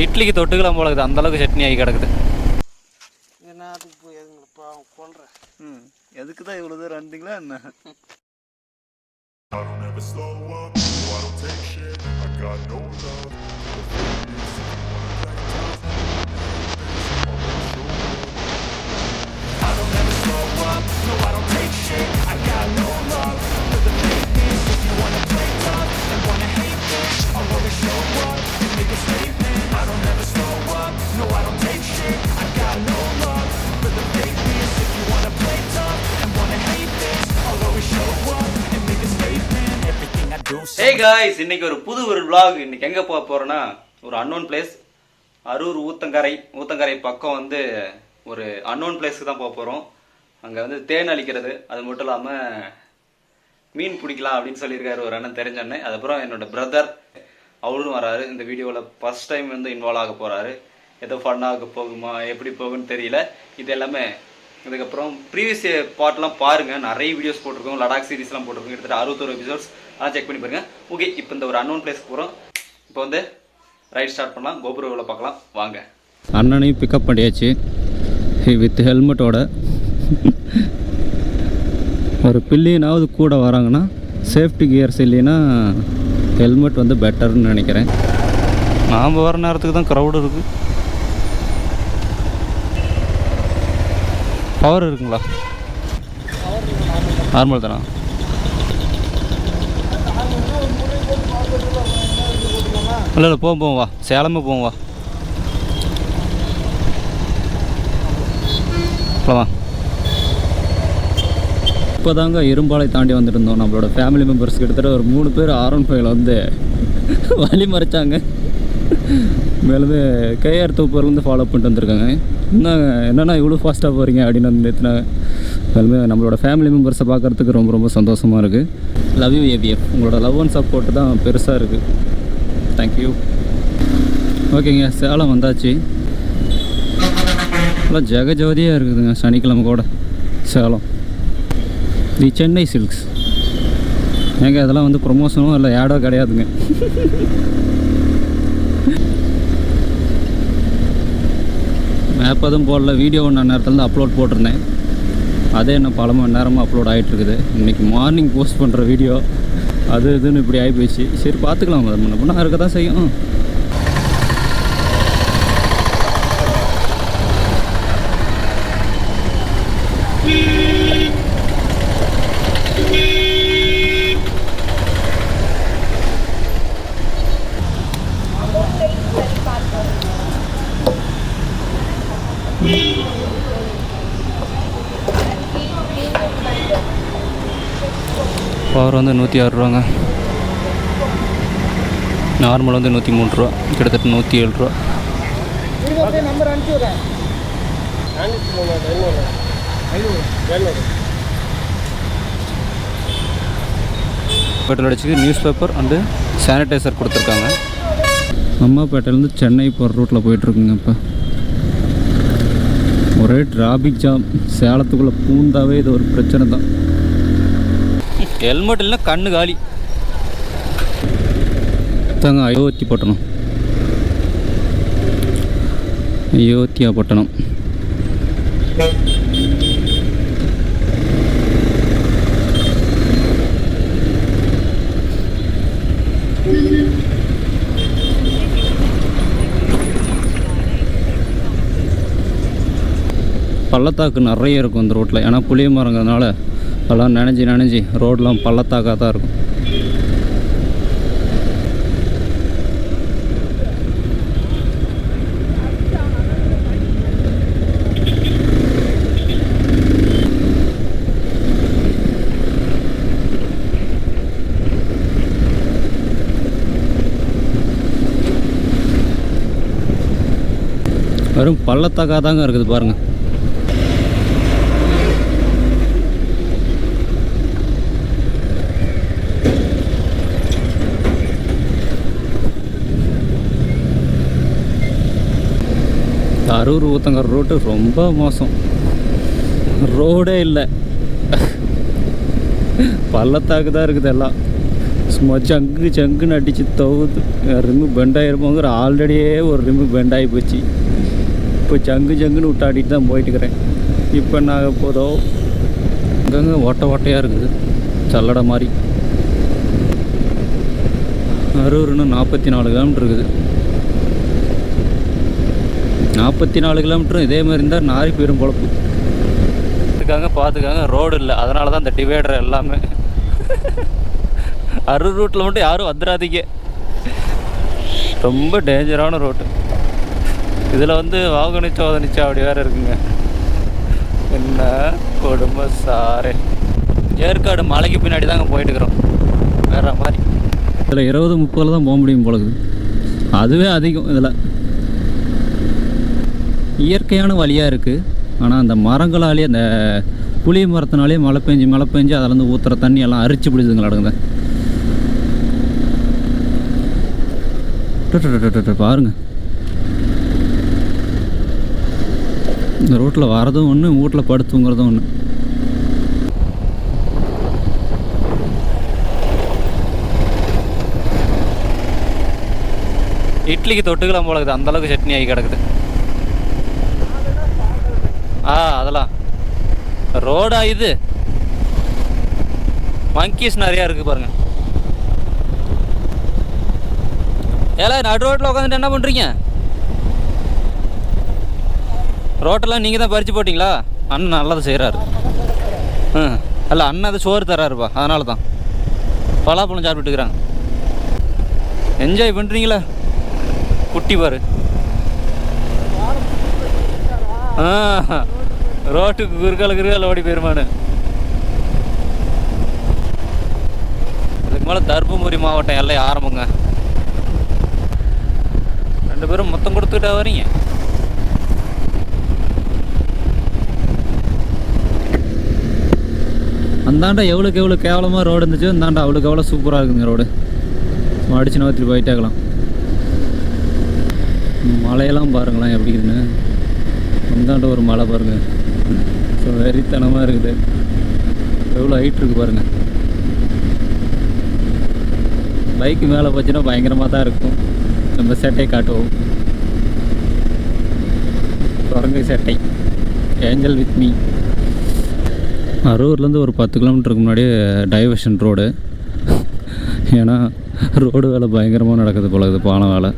இட்லிக்கு தொட்டுக்கலாம் போல இருக்குது, அந்தளவுக்கு சட்னி ஆகி கிடக்குது. என்னத்துக்கு போய் எதுங்கப்பா கொள்றேன். எதுக்கு தான் இவ்வளோ தூரம் வந்தீங்களா என்ன? Hey guys, இன்னைக்கு ஒரு புது vlog. இன்னைக்கு எங்க போக போறோம்னா ஒரு அன்னோன் பிளேஸ், அரூர் ஊத்தங்கரை பக்கம் வந்து ஒரு அன்னோன் பிளேஸ்க்கு தான் போக போறோம். அங்க வந்து தேன் அளிக்கிறது, அது மட்டும் இல்லாம மீன் பிடிக்கலாம் அப்படின்னு சொல்லியிருக்காரு ஒரு அண்ணன், தெரிஞ்ச அண்ணன். அதுக்கப்புறம் என்னோட பிரதர் அவரும் வராரு. இந்த வீடியோவில் ஃபர்ஸ்ட் டைம் வந்து இன்வால்வ் ஆக போறாரு. ஏதோ ஃபன்னாக போகுமா எப்படி போகுன்னு தெரியல. இது எல்லாமே இதுக்கப்புறம் ப்ரீவியஸ் பார்ட்லாம் பாருங்க, நிறைய வீடியோஸ் போட்டிருக்கோம், லடாக் சீரீஸ்லாம் போட்டிருக்கோம், கிட்டத்தட்ட 61 எபிசோட்ஸ், அதெல்லாம் செக் பண்ணி பாருங்க. ஓகே, இப்போ இந்த ஒரு அன்னோன் பிளேஸ்க்கு போகிறோம். இப்போ வந்து ரைட் ஸ்டார்ட் பண்ணலாம், கோபுரவில் பார்க்கலாம் வாங்க. அண்ணனையும் பிக்கப் பண்ணியாச்சு வித் ஹெல்மெட்டோட. ஒரு பில்லியனாவது கூட வராங்கன்னா சேஃப்டி கியர்ஸ் இல்லைன்னா ஹெல்மெட் வந்து பெட்டர்னு நினைக்கிறேன். நாம் வர நேரத்துக்கு தான் க்ரௌடு இருக்குது. பவர் இருக்குங்களா? நார்மல் தானா? இல்லை இல்லை, போவோம் வா, சேலமே போவோம் வா. வா. இப்போ தாங்க இரும்பாலை தாண்டி வந்துட்டு இருந்தோம். நம்மளோட ஃபேமிலி மெம்பர்ஸ் கிட்டத்தட்ட ஒரு 3 பேர் R15 வந்து வழி மறைச்சாங்க. மேலுமே கேஆர் தோப்பூர்லேருந்து ஃபாலோ பண்ணிட்டு வந்திருக்காங்க. என்னென்னா இவ்வளோ ஃபாஸ்ட்டாக போகிறீங்க அப்படின்னு வந்து நிறுத்தினாங்க. மேலுமே நம்மளோட ஃபேமிலி மெம்பர்ஸை பார்க்குறதுக்கு ரொம்ப ரொம்ப சந்தோஷமாக இருக்குது. Love you ABF. உங்களோட லவ் அண்ட் சப்போர்ட்டு தான் பெருசாக இருக்குது. தேங்க்யூ. ஓகேங்க, சேலம் வந்தாச்சு. நல்லா ஜெகஜோதியாக இருக்குதுங்க சனிக்கிழமை கூட சேலம். தி சென்னை சில்க்ஸ். ஏங்க இதெல்லாம் வந்து ப்ரொமோஷனும் இல்லை ஆடோ கிடையாதுங்க. மேப் எதுவும் போடல, வீடியோ நான் நேரத்தில் தான் அப்லோட் போட்டிருந்தேன். அதே என்ன பல மணி நேரமாக அப்லோட் ஆகிட்டுருக்குது. இன்றைக்கி மார்னிங் போஸ்ட் பண்ணுற வீடியோ அது இதுன்னு இப்படி ஆகி போயிடுச்சு. சரி பார்த்துக்கலாம், அது முன்ன பின்னா இருக்க தான் செய்யும். பவர் வந்து 106 ரூபாங்க, நார்மல் வந்து 103 ரூபா, கிட்டத்தட்ட 107 ரூபா. பெட்ரோல் அடிச்சுக்கு நியூஸ் பேப்பர் அண்டு சானிடைசர் கொடுத்துருக்காங்க. அம்மாப்பேட்டையிலேருந்து சென்னை போகிற ரூட்டில் போயிட்டுருக்குங்க. இப்போ ஒரே டிராஃபிக் ஜாம். சேலத்துக்குள்ளே பூந்தாவே இது ஒரு பிரச்சனை தான். ஹெல்மெட் இல்லைன்னா கண்ணு காலி தாங்க. அயோத்திப்பட்டினம், அயோத்தியாப்பட்டினம். பள்ளத்தாக்கு நிறைய இருக்கும் இந்த ரோட்டில். ஏன்னா புளிய மரங்கிறதுனால அதெல்லாம் நனைஞ்சி ரோடெலாம் பள்ளத்தாக்காக தான் இருக்கும். வெறும் பள்ளத்தாக்காக தாங்க இருக்குது பாருங்கள். அரூர் ஊத்தங்கரை ரோட்டு ரொம்ப மோசம், ரோடே இல்லை, பள்ளத்தாக்கு தான் இருக்குது எல்லாம். சும்மா சங்குன்னு அடித்து தவுது. ரிம்மு பெண்டாயிருப்போங்கிற ஆல்ரெடியே ஒரு ரிம்மு பெண்டாகி போச்சு. இப்போ சங்குன்னு விட்டாடிட்டு தான் போயிட்டுக்கிறேன். இப்போ என்ன ஆக போதோ. அங்கங்கே ஓட்டையாக இருக்குது, சல்லடை மாதிரி. அரூர்னு 44 கிலோமீட்டர் இருக்குது. 44 கிலோமீட்டரும் இதே மாதிரி இருந்தால் நாரி போயிடும் பொழப்பு. பார்த்துக்காங்க ரோடு இல்லை, அதனால தான் இந்த டிவைடர் எல்லாமே. அரூர் ரூட்டில் மட்டும் யாரும் வந்துடாதீங்க, ரொம்ப டேஞ்சரான ரோட்டு. இதில் வந்து வாகனிச்சா அப்படி வேறு இருக்குங்க. என்ன கொடுமை சாரே. ஏற்காடு மலைக்கு பின்னாடி தாங்க போயிட்டுருக்குறோம், வேறு மாதிரி. இதில் 20-30 தான் போக முடியும் போலக்குது, அதுவே அதிகம். இதில் இயற்கையான வழியாக இருக்குது, ஆனால் அந்த மரங்களாலே, அந்த புளிய மரத்தினாலே மழை பெஞ்சு அதிலேருந்து ஊற்றுற தண்ணி எல்லாம் அரிச்சு பிடிச்சதுங்களாடுங்க. பாருங்க, இந்த ரோட்டில் வரதும் ஒன்று, வீட்டில் படுத்துங்கிறதும் ஒன்று. இட்லிக்கு தொட்டுக்கலாம் போல இருக்குது, அந்தளவுக்கு சட்னி ஆகி கிடக்குது. அதெல்லாம் ரோடா இது, மங்கீஸ் நிறையா இருக்குது பாருங்க. ஏலாம் நடு ரோட்டில் உட்காந்துட்டு என்ன பண்ணுறீங்க? ரோட்டெல்லாம் நீங்கள் தான் பறித்து போட்டிங்களா? அண்ணன் நல்லது செய்கிறாரு. அல்ல அண்ணன் அதை சோறு தர்றாருப்பா, அதனால தான் பலாப்பழம் சாப்பிட்டுக்கிறாங்க. என்ஜாய் பண்ணுறீங்களா? குட்டி பாரு. ரோட்டுக்கு குறுக்கால ஓடி போயிருமானு. இதுக்கு மேலே தர்மபுரி மாவட்டம் எல்லை ஆரம்பங்க. 2 பேரும் மொத்தம் கொடுத்துக்கிட்டா வரீங்க. அந்தாண்டா எவ்வளோ கேவலமாக ரோடு இருந்துச்சு, அந்தாண்டா அவ்வளோ சூப்பராக இருக்குங்க ரோடு. அடிச்சு நோத்திட்டு போயிட்டாக்கலாம். மலையெல்லாம் பாருங்களேன் எப்படி இருக்குன்னு. அந்தாண்ட ஒரு மலை பாருங்கள், ஸோ வெறித்தனமாக இருக்குது. எவ்வளோ ஹைட் இருக்குது பாருங்கள். பைக்கு மேலே போச்சுன்னா பயங்கரமாக தான் இருக்கும். நம்ம சேட்டை காட்டுவோம், குரங்கு சேட்டை, ஏஞ்சல் வித் மீ. அரூர்லேருந்து ஒரு 10 கிலோமீட்டருக்கு முன்னாடியே டைவர்ஷன் ரோடு. ஏன்னா ரோடு வேலை பயங்கரமாக நடக்குது போல இருக்குது, பாலம் வேலை.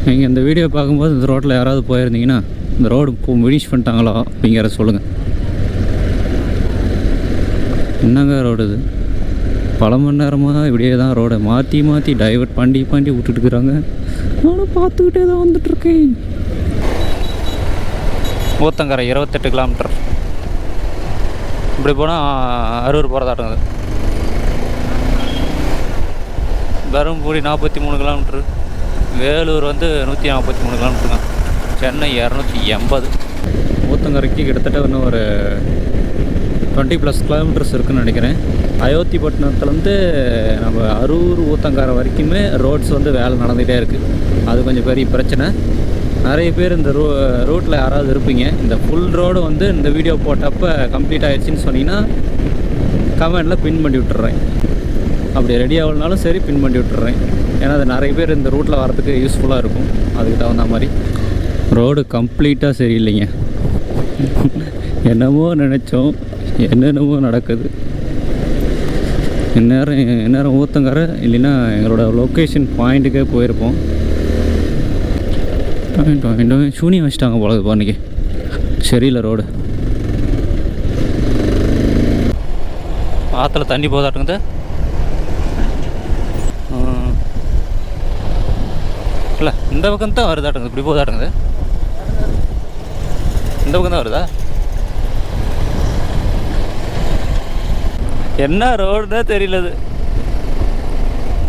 நீங்கள் இந்த வீடியோ பார்க்கும்போது இந்த ரோட்டில் யாராவது போயிருந்தீங்கன்னா இந்த ரோடு ஃபினிஷ் பண்ணிட்டாங்களா அப்படிங்கிற சொல்லுங்கள். என்னங்க ரோடு இது? பல மணி நேரமாக இப்படியே தான் ரோடை மாற்றி டைவர்ட் பண்ணி விட்டுட்டுருக்குறாங்க. நானும் பார்த்துக்கிட்டே தான் வந்துட்டுருக்கேன். ஊத்தங்கரை 28 கிலோமீட்டர். இப்படி போனால் அரூர் போகிறதாட்டுங்க. தருமபுரி 43 கிலோமீட்ரு. வேலூர் வந்து 143 கிலோமீட்டருங்க. சென்னை 280. ஊத்தங்கரைக்கு கிட்டத்தட்ட இன்னும் ஒரு 20+ கிலோமீட்டர்ஸ் இருக்குதுன்னு நினைக்கிறேன். அயோத்திப்பட்டினத்துலேருந்து நம்ம அரூர் ஊத்தங்கரை வரைக்குமே ரோட்ஸ் வந்து வேலை நடந்துகிட்டே இருக்குது. அது கொஞ்சம் பெரிய பிரச்சனை. நிறைய பேர் இந்த ரூட்டில் யாராவது இருப்பீங்க. இந்த ஃபுல் ரோடு வந்து இந்த வீடியோ போட்டப்போ கம்ப்ளீட் ஆகிடுச்சின்னு சொன்னீங்கன்னா கமெண்டில் பின் பண்ணி விட்டுறேன். அப்படி ரெடி ஆகலனாலும் சரி, பின் பண்ணி விட்டுறேன். ஏன்னா அது நிறைய பேர் இந்த ரூட்டில் வரதுக்கு யூஸ்ஃபுல்லாக இருக்கும். அதுக்கு தகுந்த மாதிரி ரோடு கம்ப்ளீட்டாக சரியில்லைங்க. என்னமோ நினச்சோம், என்னென்னமோ நடக்குது. இந்நேரம் ஊத்தங்கரை இல்லைன்னா எங்களோட லொக்கேஷன் பாயிண்ட்டுக்கே போயிருப்போம். சூனியம் வச்சிட்டாங்க போல அன்றைக்கி. சரியில்லை ரோடு. ஆற்றுல தண்ணி போதாட்டுங்குது. இல்லை இந்த பக்கம் தான் வருதாட்டுங்குது, இப்படி போதாட்டுங்குது. இந்த பக்கம் தான் வருதா? என்ன ரோடுன்னே தெரியலது,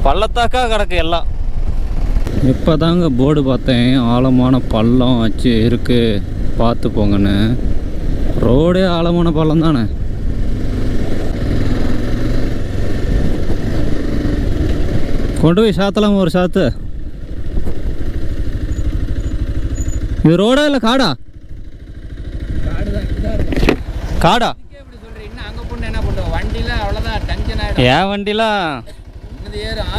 பள்ளத்தாக்கா கிடக்கு எல்லாம். இப்போ தாங்க போர்டு பார்த்தேன், ஆழமான பள்ளம் வச்சு இருக்குது பார்த்து போங்கன்னு. ரோடே ஆழமான பள்ளம் தானே. கொண்டு போய் சாத்தலாம் ஒரு சாத்து. இது ரோடா இல்லை காடா? காடா பிரச்சனை ஆகிடும். என் வண்டிலாம் இன்னது ஏறும்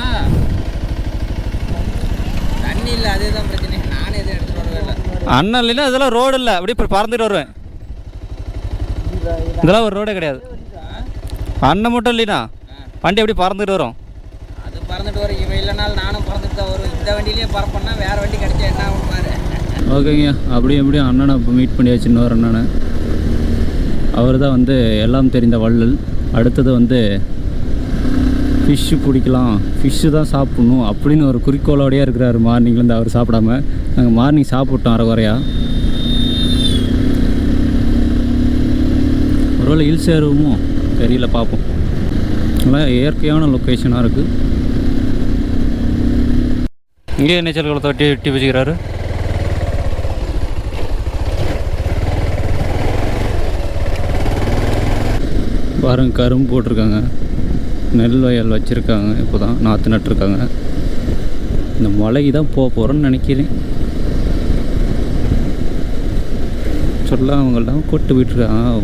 தண்ணி இல்லை, அதே தான் பிரச்சனை. நானே எதுவும் எடுத்துகிட்டு வரவே இல்லை. அண்ணன் இல்லைன்னா இதெல்லாம் ரோடு இல்லை, அப்படியே இப்போ பறந்துட்டு வருவேன். இதெல்லாம் ஒரு ரோடே கிடையாது. அண்ணன் மட்டும் இல்லைண்ணா வண்டி அப்படியே பறந்துட்டு வரும். அது பறந்துட்டு வரும். இவன் இல்லைனாலும் நானும் பறந்துட்டு தான் வருவேன். இந்த வண்டியிலேயே பறப்பேன்னா வேறு வண்டி கிடைச்சா என்ன ஆகும் பாரு. ஓகேங்க, அப்படியே எப்படியும் அண்ணனை இப்போ மீட் பண்ணியாச்சு. இன்னொரு அண்ணனை, அவர் தான் வந்து எல்லாம் தெரிந்த வள்ளல். அடுத்தது வந்து ஃபிஷ்ஷு பிடிக்கலாம், ஃபிஷ்ஷு தான் சாப்பிட்ணும் அப்படின்னு ஒரு குறிக்கோளோடையே இருக்கிறாரு மார்னிங்லேருந்து. அவர் சாப்பிடாம நாங்கள் மார்னிங் சாப்பிட்டோம் அரை குறையா. ஒருவேளை ஹில்ஸ் ஏறுவோமோ தெரியல, பார்ப்போம். நல்லா இயற்கையான லொக்கேஷனாக இருக்குது. இங்கே நீச்சல் குளத்தை வெட்டி வச்சுக்கிறாரு. பாருங்க, கரும்பு போட்டிருக்காங்க, நெல் வயல் வச்சுருக்காங்க, இப்போ தான் நாற்று நட்டுருக்காங்க. இந்த மலைக்கு தான் போக போகிறோன்னு நினைக்கிறேன். சொல்ல அவங்கெல்லாம் கொட்டு போயிட்டுருக்காங்க,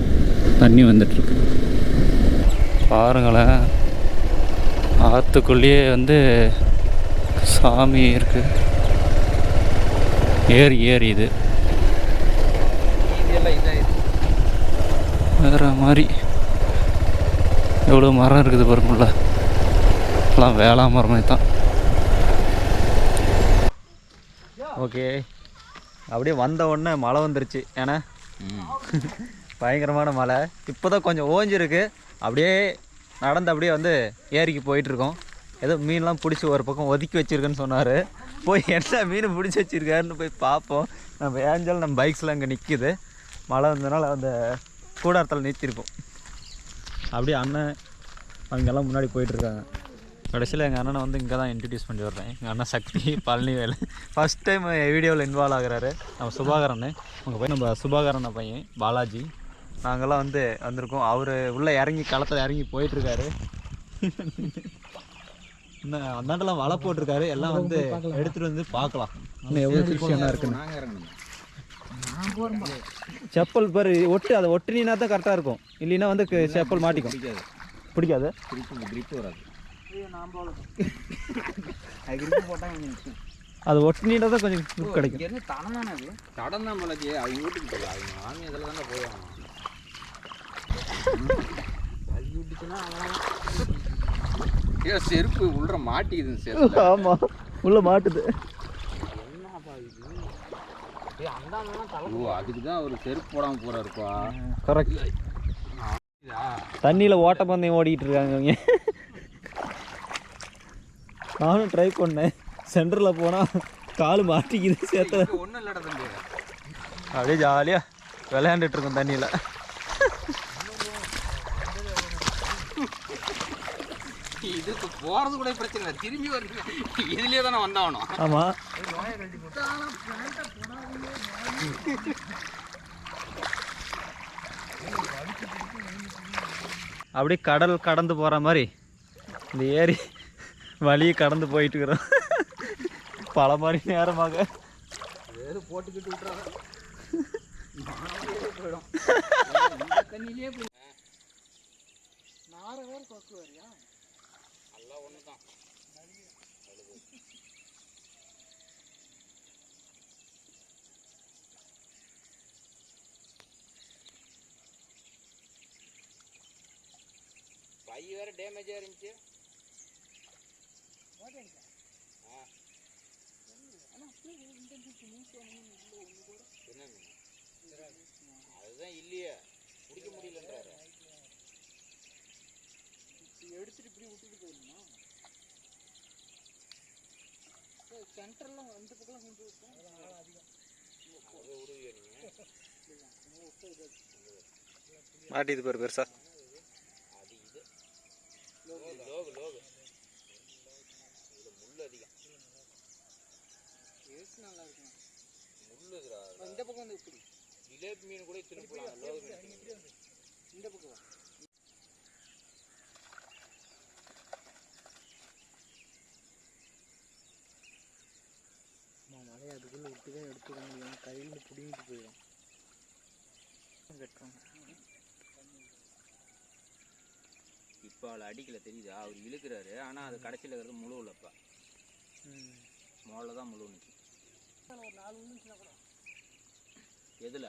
தண்ணி வந்துட்டுருக்கு. பாருங்களேன், ஆற்றுக்குள்ளேயே வந்து சாமி இருக்குது. ஏரி இது வேறு மாதிரி. எவ்வளோ மரம் இருக்குது பாருங்கள, எல்லாம் வேளா மரமே தான். ஓகே, அப்படியே வந்த உடனே மழை வந்துருச்சு. ஏன்னா பயங்கரமான மழை. இப்போ தான் கொஞ்சம் ஓஞ்சிருக்கு. அப்படியே நடந்து அப்படியே வந்து ஏரிக்கு போயிட்டுருக்கோம். ஏதோ மீன்லாம் பிடிச்சி ஒரு பக்கம் ஒதுக்கி வச்சுருக்குன்னு சொன்னார். போய் என்ன மீன் பிடிச்சி வச்சுருக்காருன்னு போய் பார்ப்போம். நம்ம ஏஞ்சல் நம்ம பைக்ஸில் அங்கே நிற்கிது. மழை வந்ததுனால அந்த கூடாரத்தில் நிறுத்திருக்கோம். அப்படியே அண்ணன் அவங்கெல்லாம் முன்னாடி போயிட்டுருக்காங்க. கடைசியில் எங்கள் அண்ணனை வந்து இங்கே தான் இன்ட்ரடியூஸ் பண்ணி வர்றேன். எங்கள் அண்ணன் சக்தி பழனிவேல் ஃபஸ்ட் டைம் வீடியோவில் இன்வால்வ் ஆகுறாரு. நம்ம சுபாகரன், அங்கே போய் நம்ம சுபாகரன் பையன் பாலாஜி, நாங்கள்லாம் வந்து வந்திருக்கோம். அவர் உள்ளே இறங்கி களத்தில் இறங்கி போயிட்டுருக்காரு. இன்னும் அந்தாண்டெல்லாம் வலை போட்டிருக்காரு. எல்லாம் வந்து எடுத்துகிட்டு வந்து பார்க்கலாம் இன்னும் எவ்வளோ ஃபிஷியெல்லாம் இருக்குன்னு. செப்பல் பாரு ஒட்டு, அதை ஒட்டுனா தான் கரெக்டாக இருக்கும். இல்லைன்னா வந்து செப்பல் மாட்டிக்கும். பிடிக்காது, அது ஒட்டுனா தான் கொஞ்சம் கிடைக்கும். தடம் தான் மலைக்கு அவங்க வீட்டுக்கு போய் அவங்க மாமி அதில் தானே போயாங்க. அது விட்டுச்சுன்னா செருப்பு உள்ள மாட்டிக்குது. செருப்பு ஆமாம், உள்ள மாட்டுது. அதுக்கு தான் ஒரு செருப்பு போடாமல் போறாருப்பா. கரெக்ட். தண்ணியில் ஓட்டப்பந்தயம் ஓடிக்கிட்டு இருக்காங்க அவங்க. நானும் ட்ரை பண்ணேன், சென்டரில் போனால் கால் மாட்டிக்குது. சேர்த்து ஒன்றும் இல்லைடா தம்பி, அப்படியே ஜாலியாக விளையாண்டுட்டு இருக்கோம் தண்ணியில். இது போகிறது கூட பிரச்சனை இல்லை, திரும்பி வருது இதுலேயே தானே வந்தாகணும். ஆமாம், அப்படியே கடல் கடந்து போகிற மாதிரி இந்த ஏரி வழியை கடந்து போயிட்டு இருக்கிறோம். பல மாதிரி நேரமாக போட்டுக்கிட்டு விட்டுறாங்க போயிடும். தண்ணியிலே நாரவேர் கொக்குவாரியா எல்லாம் ஒன்று தான். பை வேறு டேமேஜாக இருந்துச்சு. அதுதான் இல்லையே, பிடிக்க முடியலன்றாரு. எடுத்துட்டு இப்படி விட்டுட்டு போயிருந்தா சென்டர்லாம் அந்த பக்கம் கொண்டு விட்டோம். அதை விடுவியா நீங்கள்? மாட்டிது பேர் பெருசா. அது இது லோகு லோகு இதில் முள் அதிகம். டேஸ்ட் நல்லா இருக்கும். முள்ளுதுரா இந்த பக்கம் வந்து இப்படி ஜிலேபி மீன் கூட திருப்பலாம். லோகு மீன் இந்த பக்கம் மழையை அதுக்குள்ளே விட்டு தான் எடுத்துக்க முடியும். கையில் பிடிங்கிட்டு போயிடும். கட்டுறாங்க இப்போ அவளை அடிக்கல தெரியுதா, அவர் இழுக்கிறாரு. ஆனால் அது கடைசியில் இருக்கிறது முழு இல்லைப்பா, முதல்ல தான் முழு நிற்கும். ஒரு 4 நிமிஷம் கூட எதில்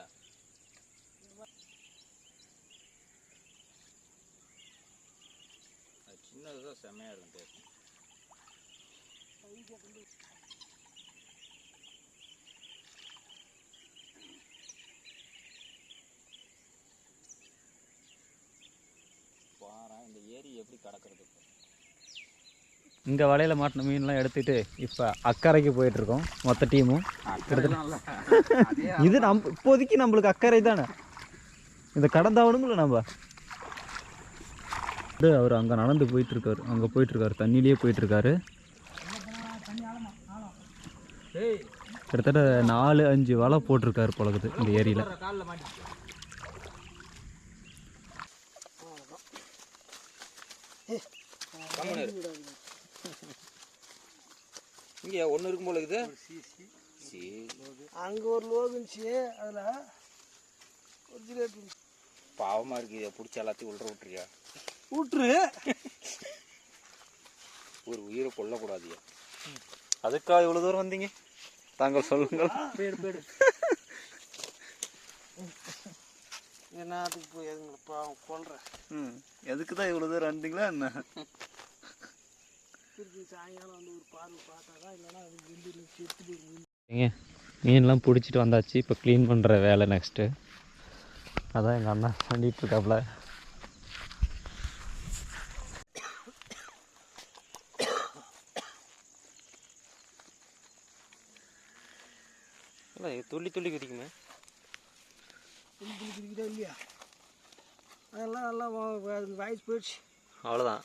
அது சின்னது தான் செம்மையாக இருக்கும் டேஸ்ட். பாரு இந்த ஏரி எப்படி கடக்கிறது. இங்கே வலையில் மாட்டின மீன்லாம் எடுத்துகிட்டு இப்போ அக்கறைக்கு போயிட்டுருக்கோம் மொத்த டீமும். இது இப்போதைக்கு நம்மளுக்கு அக்கறை தானே, இதை கடந்தாவணும்ல நம்ம. அவர் அங்கே நடந்து போயிட்டுருக்காரு, அங்கே போயிட்டுருக்காரு, தண்ணியிலே போயிட்டுருக்காரு. கிட்டத்தட்ட 4-5 வலை போட்டிருக்காரு பழகுது இந்த ஏரியில். இங்கே ஒன்று இருக்கும் போல இருக்குது. அங்கே ஒரு லோகுச்சு, அதில் ஒரு ஜிலேபி. பாவமாக இருக்குது, இதை பிடிச்சி எல்லாத்தையும் உள்ள விட்டுருக்கியா? விட்டுரு, ஒரு உயிரை கொல்லக்கூடாதியா. அதுக்காக இவ்வளோ தூரம் வந்தீங்க? தாங்கள் சொல்லுங்கள். என்னத்துக்கு போய் எதுங்களை பாவம் கொல்றேன். எதுக்கு தான் இவ்வளோ தூரம் வந்தீங்களா என்ன? திருப்பி சாயங்காலம் வந்து ஒரு பார்வை பார்த்தா தான், இல்லைன்னா அது வெள்ளி செத்து போயிடும். ஏங்க மீன்லாம் பிடிச்சிட்டு வந்தாச்சு, இப்போ க்ளீன் பண்ணுற வேலை நெக்ஸ்ட்டு. அதான் எங்கள் அண்ணா பண்ணிகிட்ருக்காப்புல. துள்ளி துள்ளி குதிக்குமே. துள்ளி துள்ளி குதிக்குதா இல்லையா? அதெல்லாம் நல்லா வாய்ஸ் போயிடுச்சு. அவ்வளோதான்.